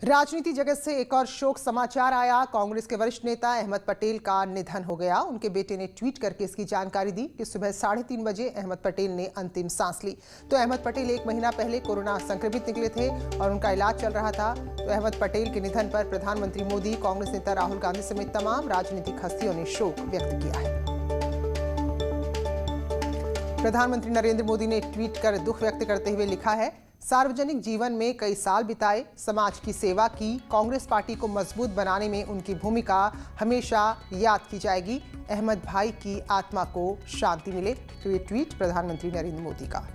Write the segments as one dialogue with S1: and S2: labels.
S1: राजनीति जगत से एक और शोक समाचार आया। कांग्रेस के वरिष्ठ नेता अहमद पटेल का निधन हो गया। उनके बेटे ने ट्वीट करके इसकी जानकारी दी कि सुबह 3:30 बजे अहमद पटेल ने अंतिम सांस ली। तो अहमद पटेल 1 महीना पहले कोरोना संक्रमित निकले थे और उनका इलाज चल रहा था। तो अहमद पटेल के निधन पर प्रधानमंत्री मोदी, कांग्रेस नेता राहुल गांधी समेत तमाम राजनीतिक हस्तियों ने शोक व्यक्त किया है। प्रधानमंत्री नरेंद्र मोदी ने ट्वीट कर दुख व्यक्त करते हुए लिखा है, सार्वजनिक जीवन में कई साल बिताए, समाज की सेवा की, कांग्रेस पार्टी को मजबूत बनाने में उनकी भूमिका हमेशा याद की जाएगी। अहमद भाई की आत्मा को शांति मिले। तो ये ट्वीट प्रधानमंत्री नरेंद्र मोदी का।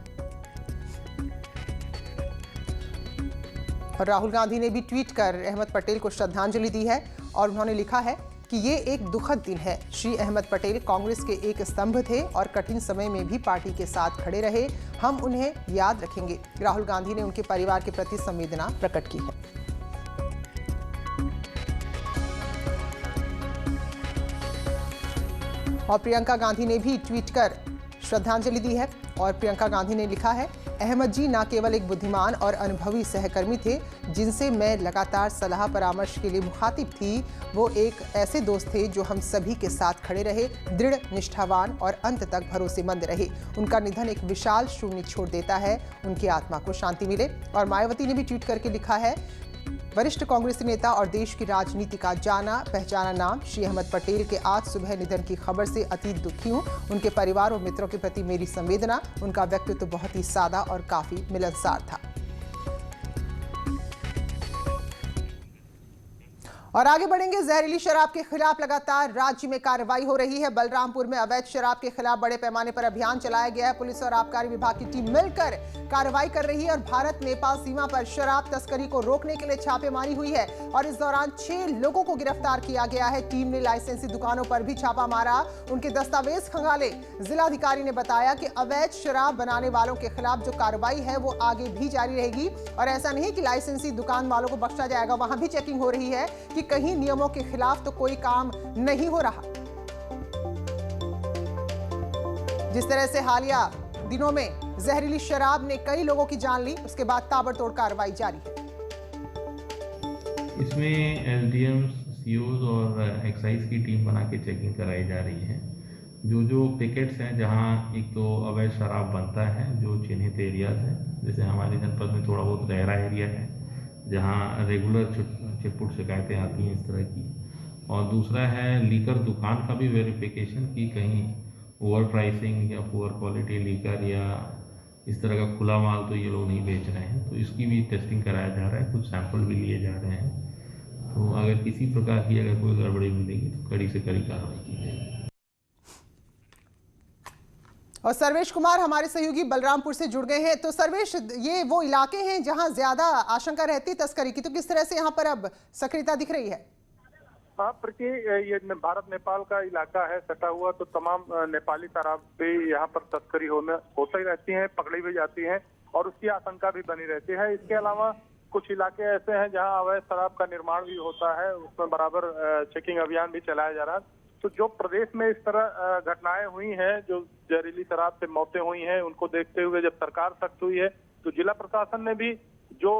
S1: और राहुल गांधी ने भी ट्वीट कर अहमद पटेल को श्रद्धांजलि दी है और उन्होंने लिखा है कि ये एक दुखद दिन है। श्री अहमद पटेल कांग्रेस के एक स्तंभ थे और कठिन समय में भी पार्टी के साथ खड़े रहे। हम उन्हें याद रखेंगे। राहुल गांधी ने उनके परिवार के प्रति संवेदना प्रकट की है। और प्रियंका गांधी ने भी ट्वीट कर श्रद्धांजलि दी है और प्रियंका गांधी ने लिखा है, अहमद जी न केवल एक बुद्धिमान और अनुभवी सहकर्मी थे जिनसे मैं लगातार सलाह परामर्श के लिए मुखातिब थी, वो एक ऐसे दोस्त थे जो हम सभी के साथ खड़े रहे, दृढ़, निष्ठावान और अंत तक भरोसेमंद रहे। उनका निधन एक विशाल शून्य छोड़ देता है। उनकी आत्मा को शांति मिले। और मायावती ने भी ट्वीट करके लिखा है, वरिष्ठ कांग्रेसी नेता और देश की राजनीति का जाना पहचाना नाम श्री अहमद पटेल के आज सुबह निधन की खबर से अति दुखी हूं। उनके परिवार और मित्रों के प्रति मेरी संवेदना। उनका व्यक्तित्व बहुत ही सादा और काफी मिलनसार था। और आगे बढ़ेंगे। जहरीली शराब के खिलाफ लगातार राज्य में कार्रवाई हो रही है। बलरामपुर में अवैध शराब के खिलाफ बड़े पैमाने पर अभियान चलाया गया है। पुलिस और आबकारी विभाग की टीम मिलकर कार्रवाई कर रही है और भारत नेपाल सीमा पर शराब तस्करी को रोकने के लिए छापेमारी हुई है और इस दौरान 6 लोगों को गिरफ्तार किया गया है। टीम ने लाइसेंसी दुकानों पर भी छापा मारा, उनके दस्तावेज खंगाले। जिलाधिकारी ने बताया कि अवैध शराब बनाने वालों के खिलाफ जो कार्रवाई है वो आगे भी जारी रहेगी और ऐसा नहीं कि लाइसेंसी दुकान वालों को बख्शा जाएगा, वहां भी चेकिंग हो रही है कि कहीं नियमों के खिलाफ तो कोई काम नहीं हो रहा। जिस तरह से हालिया दिनों में जहरीली शराब ने कई लोगों की जान ली, उसके बाद ताबड़तोड़ कार्रवाई जारी है।
S2: इसमें एसडीएम, सीओज और एक्साइज की टीम बना के चेकिंग कराई जा रही है। जो पैकेट्स हैं जहां एक तो अवैध शराब बनता है, जो चिन्हित एरियाज हैं, जैसे हमारे जनपद में थोड़ा बहुत रहरा एरिया है जहां रेगुलर छिटपुट शिकायतें आती हैं इस तरह की। और दूसरा है लीकर दुकान का भी वेरिफिकेशन कि कहीं ओवर प्राइसिंग या पुअर क्वालिटी लीकर या इस तरह का खुला माल तो ये लोग नहीं बेच रहे हैं। तो इसकी भी टेस्टिंग कराया जा रहा है, कुछ सैंपल भी लिए जा रहे हैं। तो अगर किसी प्रकार की अगर कोई गड़बड़ी मिलेगी तो कड़ी से कड़ी कार्रवाई की जाएगी।
S1: और सर्वेश कुमार हमारे सहयोगी बलरामपुर से जुड़ गए हैं। तो सर्वेश, ये वो इलाके हैं जहां ज्यादा आशंका रहती तस्करी की, तो किस तरह से यहां पर अब सक्रियता दिख रही है?
S3: हाँ प्रति ये भारत नेपाल का इलाका है सटा हुआ, तो तमाम नेपाली शराब भी यहाँ पर तस्करी होती ही रहती है, पकड़ी भी जाती है और उसकी आशंका भी बनी रहती है। इसके अलावा कुछ इलाके ऐसे हैं जहाँ अवैध शराब का निर्माण भी होता है, उसमें बराबर चेकिंग अभियान भी चलाया जा रहा है। तो जो प्रदेश में इस तरह घटनाएं हुई हैं, जो जहरीली शराब से मौतें हुई हैं, उनको देखते हुए जब सरकार सख्त हुई है तो जिला प्रशासन ने भी जो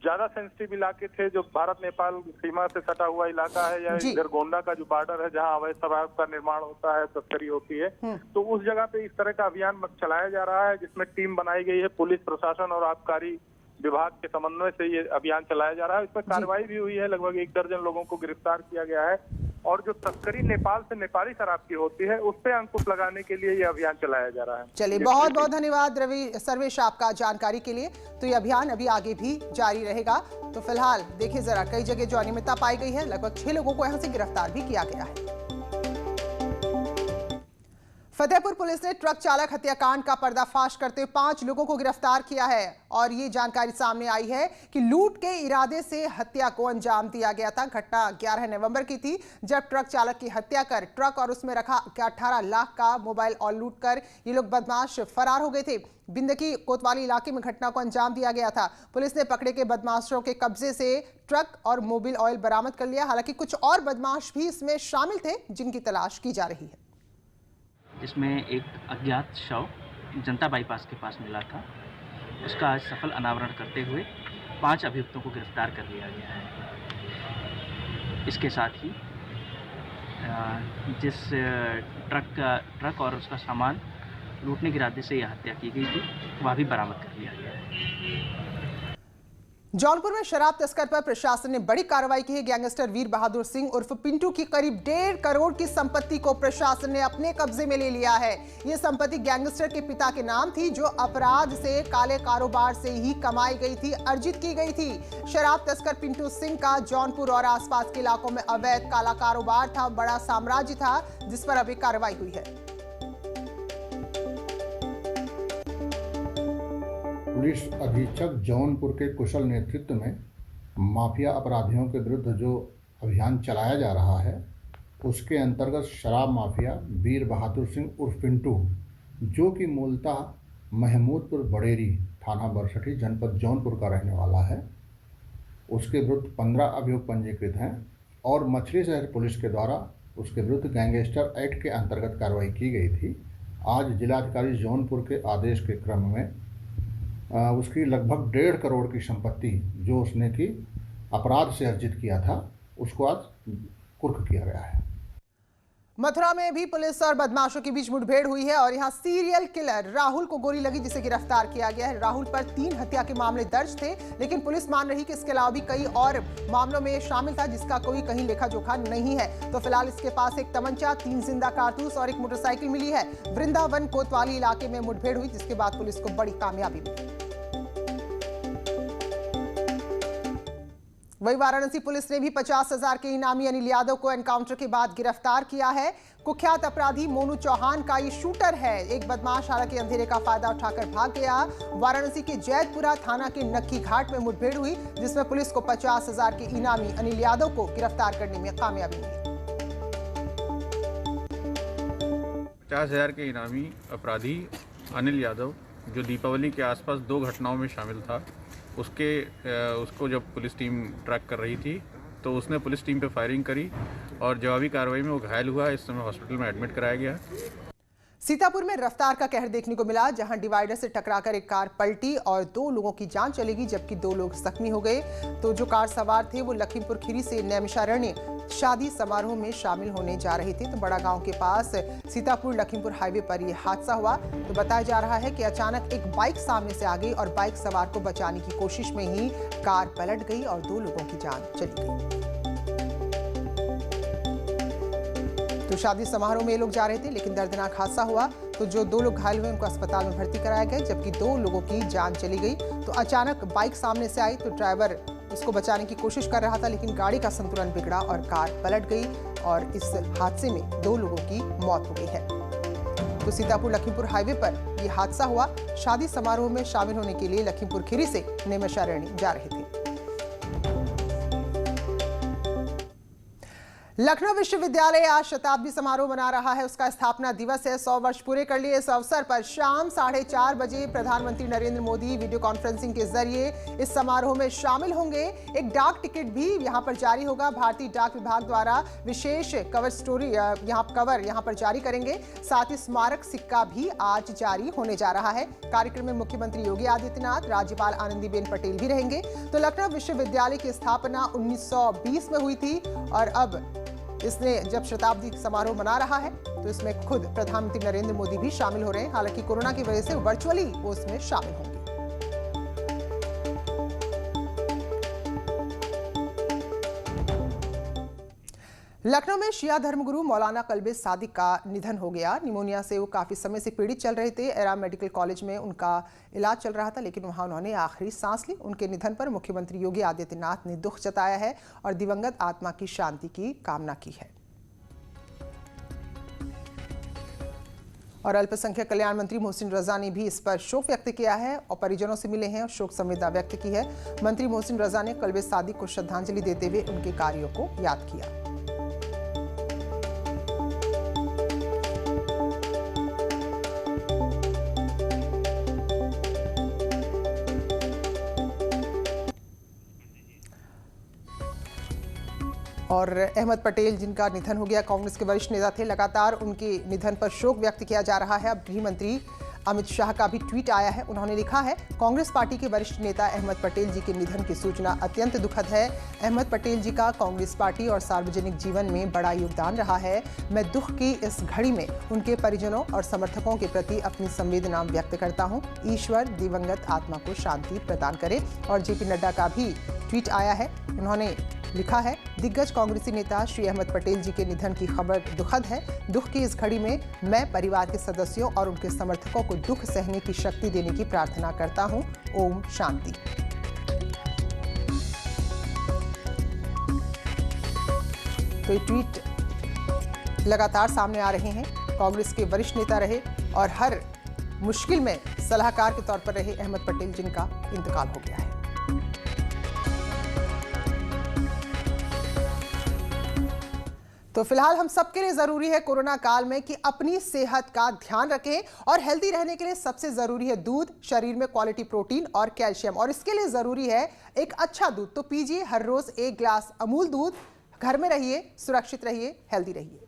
S3: ज्यादा सेंसिटिव इलाके थे, जो भारत नेपाल सीमा से सटा हुआ इलाका है या इधर गोंडा का जो बॉर्डर है जहां अवैध शराब का निर्माण होता है, तस्करी होती है, तो उस जगह पे इस तरह का अभियान चलाया जा रहा है जिसमें टीम बनाई गई है। पुलिस प्रशासन और आबकारी विभाग के समन्वय से ये अभियान चलाया जा रहा है। इसमें कार्रवाई भी हुई है, लगभग 1 दर्जन लोगों को गिरफ्तार किया गया है और जो तस्करी नेपाल से नेपाली शराब की होती है उस पे अंकुश लगाने के लिए ये अभियान चलाया जा रहा है।
S1: चलिए, बहुत बहुत धन्यवाद सर्वेश आपका जानकारी के लिए। तो ये अभियान अभी आगे भी जारी रहेगा। तो फिलहाल देखिए जरा, कई जगह जो अनियमितता पाई गई है, लगभग 6 लोगों को यहाँ से गिरफ्तार भी किया गया है। फतेहपुर पुलिस ने ट्रक चालक हत्याकांड का पर्दाफाश करते हुए 5 लोगों को गिरफ्तार किया है और ये जानकारी सामने आई है कि लूट के इरादे से हत्या को अंजाम दिया गया था। घटना 11 नवंबर की थी, जब ट्रक चालक की हत्या कर ट्रक और उसमें रखा 18 लाख का मोबाइल और लूट कर ये लोग बदमाश फरार हो गए थे। बिंदकी कोतवाली इलाके में घटना को अंजाम दिया गया था। पुलिस ने पकड़े के बदमाशों के कब्जे से ट्रक और मोबिल ऑयल बरामद कर लिया। हालांकि कुछ और बदमाश भी इसमें शामिल थे जिनकी तलाश की जा रही है।
S4: इसमें एक अज्ञात शव जनता बाईपास के पास मिला था। उसका आज सफल अनावरण करते हुए 5 अभियुक्तों को गिरफ्तार कर लिया गया है। इसके साथ ही जिस ट्रक और उसका सामान लूटने के इरादे से यह हत्या की गई थी वह भी बरामद कर लिया गया है।
S1: जौनपुर में शराब तस्कर पर प्रशासन ने बड़ी कार्रवाई की है। गैंगस्टर वीर बहादुर सिंह उर्फ पिंटू की करीब 1.5 करोड़ की संपत्ति को प्रशासन ने अपने कब्जे में ले लिया है। यह संपत्ति गैंगस्टर के पिता के नाम थी, जो अपराध से, काले कारोबार से ही कमाई गई थी, अर्जित की गई थी। शराब तस्कर पिंटू सिंह का जौनपुर और आसपास के इलाकों में अवैध काला कारोबार था, बड़ा साम्राज्य था, जिस पर अभी कार्रवाई हुई है।
S5: पुलिस अधीक्षक जौनपुर के कुशल नेतृत्व में माफिया अपराधियों के विरुद्ध जो अभियान चलाया जा रहा है, उसके अंतर्गत शराब माफिया वीर बहादुर सिंह उर्फ पिंटू, जो कि मूलतः महमूदपुर बड़ेरी थाना बरसठी जनपद जौनपुर का रहने वाला है, उसके विरुद्ध 15 अभियोग पंजीकृत हैं और मछली शहर पुलिस के द्वारा उसके विरुद्ध गैंगस्टर एक्ट के अंतर्गत कार्रवाई की गई थी। आज जिलाधिकारी जौनपुर के आदेश के क्रम में उसकी लगभग 1.5 करोड़ की संपत्ति जो उसने की अपराध से अर्जित किया था, उसको आज कुर्क किया गया है।
S1: मथुरा में भी पुलिस और बदमाशों के बीच मुठभेड़ हुई है और यहां सीरियल किलर राहुल को गोली लगी, जिसे गिरफ्तार किया गया है। राहुल पर 3 हत्या के मामले दर्ज थे, लेकिन पुलिस मान रही कि इसके अलावा भी कई और मामलों में शामिल था, जिसका कोई कहीं लेखा जोखा नहीं है। तो फिलहाल इसके पास एक तमंचा, 3 जिंदा कारतूस और एक मोटरसाइकिल मिली है। वृंदावन कोतवाली इलाके में मुठभेड़ हुई, जिसके बाद पुलिस को बड़ी कामयाबी मिली। वही वाराणसी पुलिस ने भी 50,000 के इनामी अनिल यादव को एनकाउंटर के बाद गिरफ्तार किया है। कुख्यात अपराधी मोनू चौहान का ये शूटर है। एक बदमाश हालांकि अंधेरे का फायदा उठाकर भाग गया। वाराणसी के जैतपुरा थाना के नक्की घाट में मुठभेड़ हुई, जिसमें पुलिस को 50,000 के इनामी अनिल यादव को गिरफ्तार करने में कामयाबी मिली।
S6: 50,000 के इनामी अपराधी अनिल यादव, जो दीपावली के आसपास 2 घटनाओं में शामिल था, उसको जब पुलिस टीम ट्रैक कर रही थी तो उसने पुलिस टीम पे फायरिंग करी और जवाबी कार्रवाई में वो घायल हुआ। इस समय हॉस्पिटल में एडमिट कराया गया।
S1: सीतापुर में रफ्तार का कहर देखने को मिला, जहां डिवाइडर से टकराकर एक कार पलटी और 2 लोगों की जान चली गई, जबकि 2 लोग जख्मी हो गए। तो जो कार सवार थे वो लखीमपुर खीरी से नैमिषारण्य शादी समारोह में शामिल होने जा रहे थे। तो बड़ा गांव के पास सीतापुर लखीमपुर हाईवे पर यह हादसा हुआ। तो बताया जा रहा है कि अचानक एक बाइक सामने से आ गई और बाइक सवार को बचाने की कोशिश में ही कार पलट गई और 2 लोगों की जान चली गई। तो शादी समारोह में ये लोग जा रहे थे, लेकिन दर्दनाक हादसा हुआ। तो जो 2 लोग घायल हुए उनको अस्पताल में भर्ती कराया गया, जबकि 2 लोगों की जान चली गई। तो अचानक बाइक सामने से आई तो ड्राइवर उसको बचाने की कोशिश कर रहा था, लेकिन गाड़ी का संतुलन बिगड़ा और कार पलट गई और इस हादसे में 2 लोगों की मौत हो गई है। तो सीतापुर लखीमपुर हाईवे पर यह हादसा हुआ। शादी समारोह में शामिल होने के लिए लखीमपुर खीरी से नैमिषारण्य जा रहे थे। लखनऊ विश्वविद्यालय आज शताब्दी समारोह मना रहा है। उसका स्थापना दिवस है, 100 वर्ष पूरे कर लिए। इस अवसर पर शाम 4:30 बजे प्रधानमंत्री नरेंद्र मोदी वीडियो कॉन्फ्रेंसिंग के जरिए इस समारोह में शामिल होंगे। एक डाक टिकट भी यहां पर जारी होगा। भारतीय डाक विभाग द्वारा विशेष कवर स्टोरी यहां पर जारी करेंगे। साथ ही स्मारक सिक्का भी आज जारी होने जा रहा है। कार्यक्रम में मुख्यमंत्री योगी आदित्यनाथ, राज्यपाल आनंदीबेन पटेल भी रहेंगे। तो लखनऊ विश्वविद्यालय की स्थापना 1920 में हुई थी और अब इसने जब शताब्दी समारोह मना रहा है तो इसमें खुद प्रधानमंत्री नरेंद्र मोदी भी शामिल हो रहे हैं। हालांकि कोरोना की वजह से वर्चुअली वो इसमें शामिल होंगे। लखनऊ में शिया धर्मगुरु मौलाना कल्बे सादिक का निधन हो गया। निमोनिया से वो काफी समय से पीड़ित चल रहे थे। एरा मेडिकल कॉलेज में उनका इलाज चल रहा था, लेकिन वहां उन्होंने आखिरी सांस ली। उनके निधन पर मुख्यमंत्री योगी आदित्यनाथ ने दुख जताया है और दिवंगत आत्मा की शांति की कामना की है। और अल्पसंख्यक कल्याण मंत्री मोहसिन रजा ने भी इस पर शोक व्यक्त किया है और परिजनों से मिले हैं और शोक संवेदना व्यक्त की है। मंत्री मोहसिन रजा ने कल्बे सादिक को श्रद्धांजलि देते हुए उनके कार्यों को याद किया। और अहमद पटेल, जिनका निधन हो गया, कांग्रेस के वरिष्ठ नेता थे। लगातार उनके निधन पर शोक व्यक्त किया जा रहा है। अब गृह मंत्री अमित शाह का भी ट्वीट आया है। उन्होंने लिखा है, कांग्रेस पार्टी के वरिष्ठ नेता अहमद पटेल जी के निधन की सूचना अत्यंत दुखद है। अहमद पटेल जी का कांग्रेस पार्टी और सार्वजनिक जीवन में बड़ा योगदान रहा है। मैं दुख की इस घड़ी में उनके परिजनों और समर्थकों के प्रति अपनी संवेदना व्यक्त करता हूं। ईश्वर दिवंगत आत्मा को शांति प्रदान करे। और जेपी नड्डा का भी ट्वीट आया है। उन्होंने लिखा है, दिग्गज कांग्रेसी नेता श्री अहमद पटेल जी के निधन की खबर दुखद है। दुख की इस घड़ी में मैं परिवार के सदस्यों और उनके समर्थकों को दुख सहने की शक्ति देने की प्रार्थना करता हूं। ओम शांति। तो ये ट्वीट लगातार सामने आ रहे हैं। कांग्रेस के वरिष्ठ नेता रहे और हर मुश्किल में सलाहकार के तौर पर रहे अहमद पटेल जिनका इंतकाल हो गया है। तो फिलहाल हम सबके लिए जरूरी है कोरोना काल में कि अपनी सेहत का ध्यान रखें और हेल्दी रहने के लिए सबसे जरूरी है दूध, शरीर में क्वालिटी प्रोटीन और कैल्शियम, और इसके लिए जरूरी है एक अच्छा दूध। तो पीजिए हर रोज 1 गिलास अमूल दूध। घर में रहिए, सुरक्षित रहिए, हेल्दी रहिए।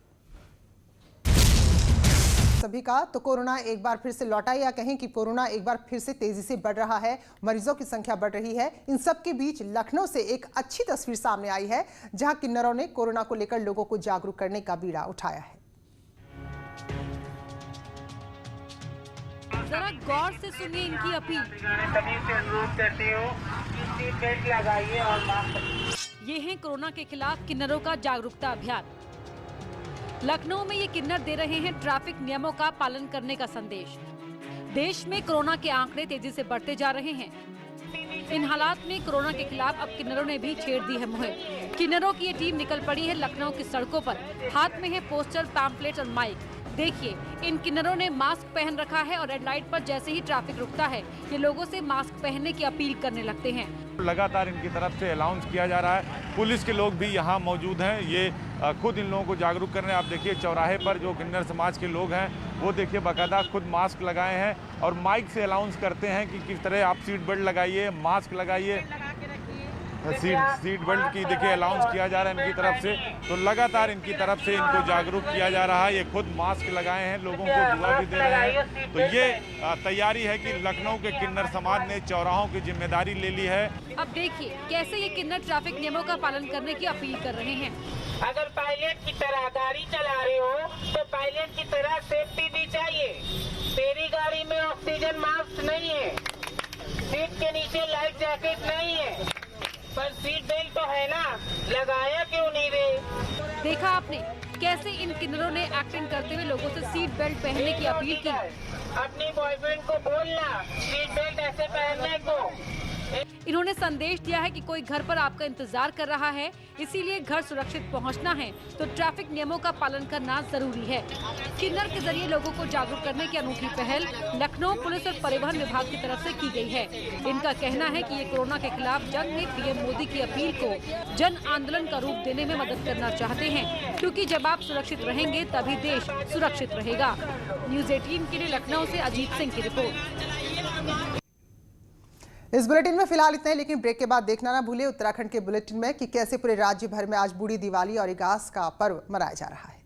S1: सभी का तो कोरोना एक बार फिर से लौटा, या कहें कि कोरोना एक बार फिर से तेजी से बढ़ रहा है। मरीजों की संख्या बढ़ रही है। इन सब के बीच लखनऊ से एक अच्छी तस्वीर सामने आई है, जहां किन्नरों ने कोरोना को लेकर लोगों को जागरूक करने का बीड़ा उठाया है।
S7: जरा गौर से सुनिए इनकी अपील।
S8: सभी से अनुरोध करती हूँ कि सीट बेल्ट लगाइए और मास्क।
S7: ये है कोरोना के खिलाफ किन्नरों का जागरूकता अभियान। लखनऊ में ये किन्नर दे रहे हैं ट्रैफिक नियमों का पालन करने का संदेश। देश में कोरोना के आंकड़े तेजी से बढ़ते जा रहे हैं। इन हालात में कोरोना के खिलाफ अब किन्नरों ने भी छेड़ दी है मुहिम। किन्नरों की ये टीम निकल पड़ी है लखनऊ की सड़कों पर। हाथ में है पोस्टर, पैम्पलेट और माइक। देखिए, इन किन्नरों ने मास्क पहन रखा है और रेड लाइट पर जैसे ही ट्रैफिक रुकता है, ये लोगों से मास्क पहनने की अपील करने लगते हैं।
S9: लगातार इनकी तरफ से अनाउंस किया जा रहा है। पुलिस के लोग भी यहाँ मौजूद हैं। ये खुद इन लोगों को जागरूक कर रहे हैं। आप देखिए चौराहे पर जो किन्नर समाज के लोग हैं वो देखिए बाकायदा खुद मास्क लगाए हैं और माइक से अनाउंस करते हैं कि किस तरह आप सीट बेल्ट लगाइए, मास्क लगाइए। सीट बेल्ट की देखिए अनाउंस किया जा रहा है इनकी तरफ से। तो लगातार इनकी तरफ से इनको जागरूक किया जा रहा है। ये खुद मास्क लगाए हैं, लोगों को दुआ भी दे रहे हैं। तो ये तैयारी है कि लखनऊ के किन्नर समाज ने चौराहों की जिम्मेदारी ले ली है।
S7: अब देखिए कैसे ये किन्नर ट्रैफिक नियमों का पालन करने की अपील कर रहे हैं।
S8: अगर पायलट की तरह गाड़ी चला रहे हो तो पायलट की तरह सेफ्टी भी चाहिए। तेरी गाड़ी में ऑक्सीजन मास्क नहीं है, सीट के नीचे लाइफ जैकेट नहीं है, पर सीट बेल्ट तो है ना, लगाया क्यों नहीं रे?
S7: देखा आपने कैसे इन किन्नरों ने एक्टिंग करते हुए लोगों से सीट बेल्ट पहनने की अपील की।
S8: अपनी बॉयफ्रेंड को बोलना सीट बेल्ट ऐसे पहनने को।
S7: इन्होंने संदेश दिया है कि कोई घर पर आपका इंतजार कर रहा है, इसीलिए घर सुरक्षित पहुंचना है तो ट्रैफिक नियमों का पालन करना जरूरी है। किन्नर के जरिए लोगों को जागरूक करने की अनूठी पहल लखनऊ पुलिस और परिवहन विभाग की तरफ से की गई है। इनका कहना है कि ये कोरोना के खिलाफ जंग में पीएम मोदी की अपील को जन आंदोलन का रूप देने में मदद करना चाहते हैं, क्योंकि जब आप सुरक्षित रहेंगे तभी देश सुरक्षित रहेगा। न्यूज़ 18 के लिए लखनऊ से अजीत सिंह की रिपोर्ट।
S1: इस बुलेटिन में फिलहाल इतना ही, लेकिन ब्रेक के बाद देखना ना भूलिए उत्तराखंड के बुलेटिन में कि कैसे पूरे राज्य भर में आज बूढ़ी दिवाली और इगास का पर्व मनाया जा रहा है।